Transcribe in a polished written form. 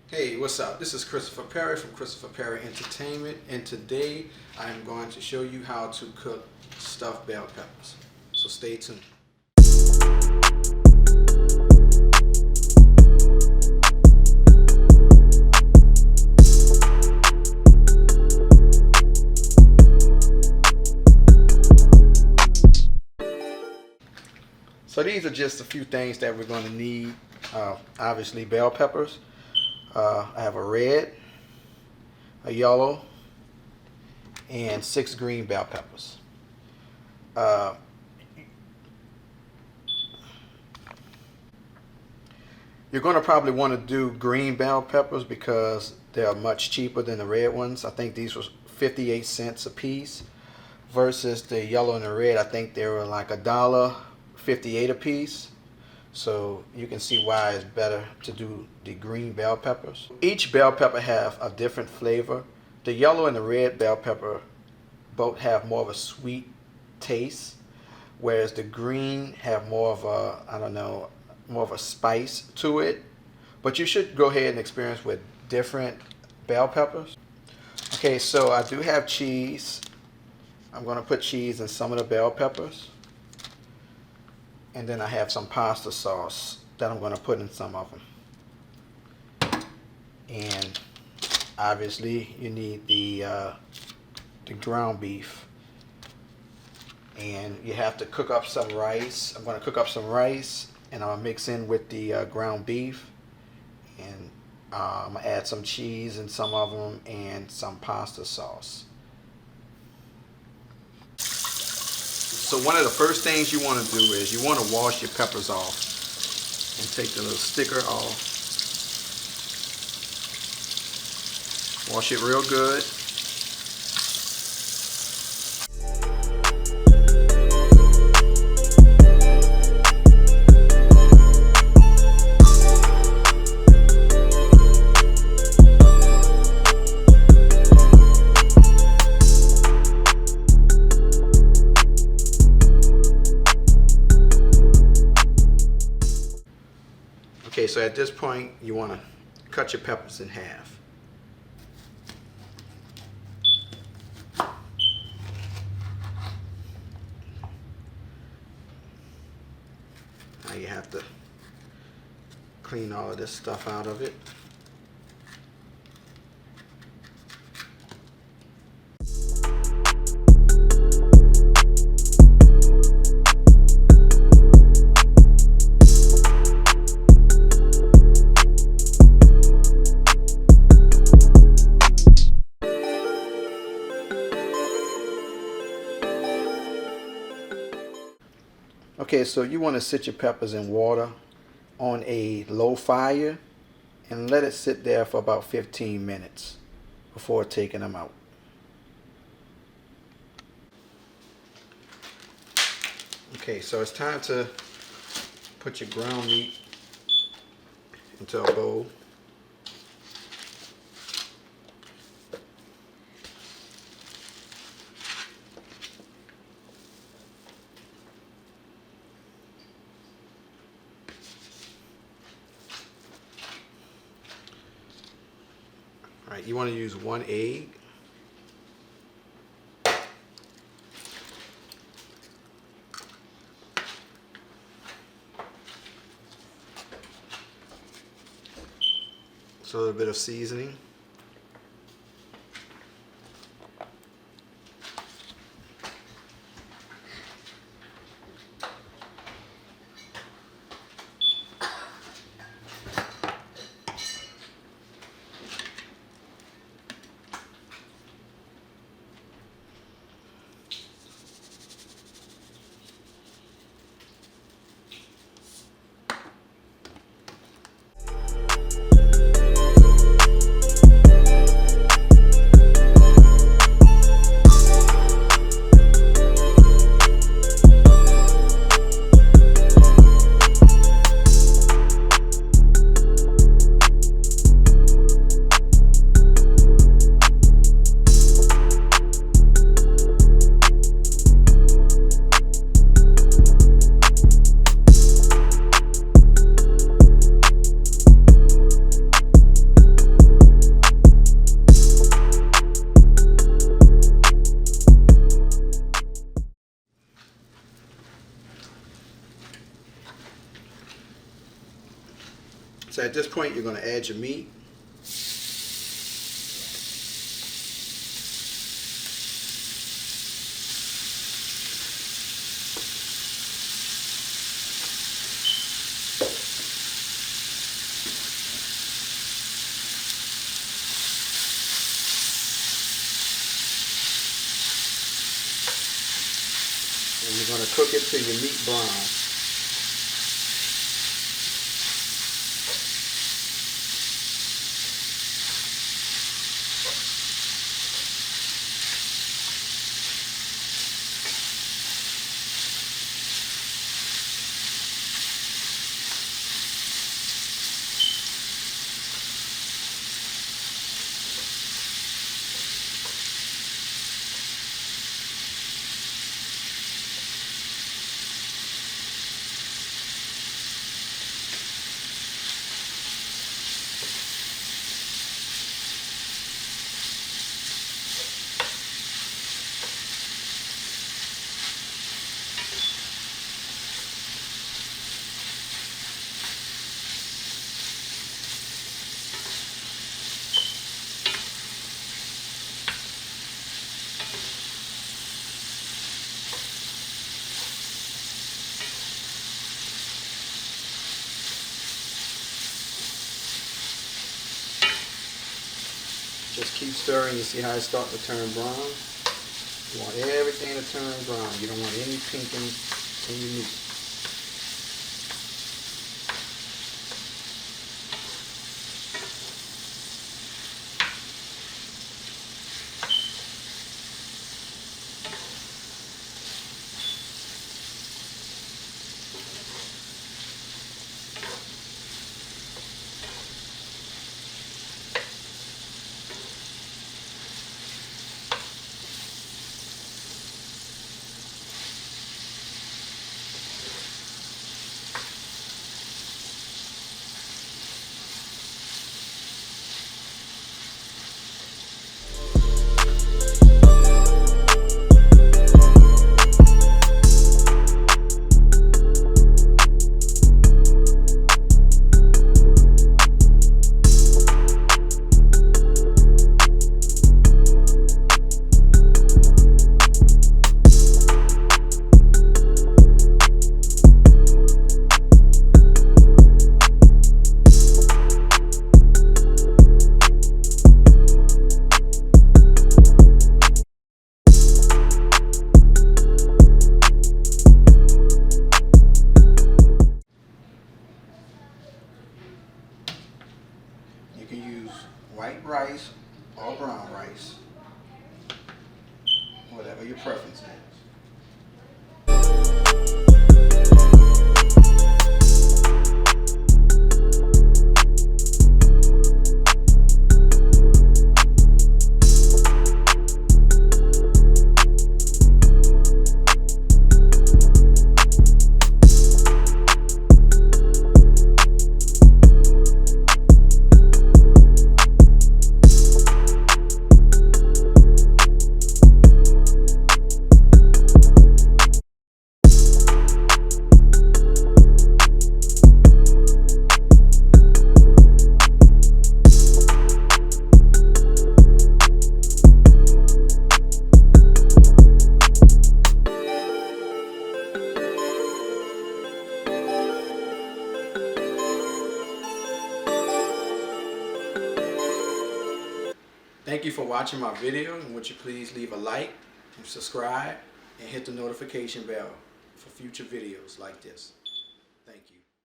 Hey, what's up? This is Christopher Perry from Christopher Perry Entertainment, and today I am going to show you how to cook stuffed bell peppers. So stay tuned. So these are just a few things that we're going to need. Obviously bell peppers. I have a red, a yellow, and 6 green bell peppers. You're going to probably want to do green bell peppers because they are much cheaper than the red ones. I think these were 58 cents a piece versus the yellow and the red. I think they were like $1.58 a piece. So you can see why it's better to do the green bell peppers. Each bell pepper have a different flavor. The yellow and the red bell pepper both have more of a sweet taste, whereas the green have more of a, I don't know, more of a spice to it. But you should go ahead and experience with different bell peppers. Okay, so I do have cheese. I'm going to put cheese in some of the bell peppers. And then I have some pasta sauce that I'm going to put in some of them. And obviously you need the ground beef. And you have to cook up some rice. I'm going to cook up some rice and I'm going to mix in with the ground beef. And I'm going to add some cheese in some of them and some pasta sauce. So one of the first things you want to do is you want to wash your peppers off and take the little sticker off. Wash it real good. Okay, so at this point, you want to cut your peppers in half. Now you have to clean all of this stuff out of it. Okay, so you want to sit your peppers in water on a low fire and let it sit there for about 15 minutes before taking them out. Okay, so it's time to put your ground meat into a bowl. All right, you want to use 1 egg. So a little bit of seasoning. point, you're going to add your meat. And you're going to cook it till your meat brown. Just keep stirring. You see how it's starting to turn brown? You want everything to turn brown. You don't want any pinking in your meat. You can use white rice or brown rice, whatever your preference is. Thank you for watching my video, and would you please leave a like and subscribe and hit the notification bell for future videos like this.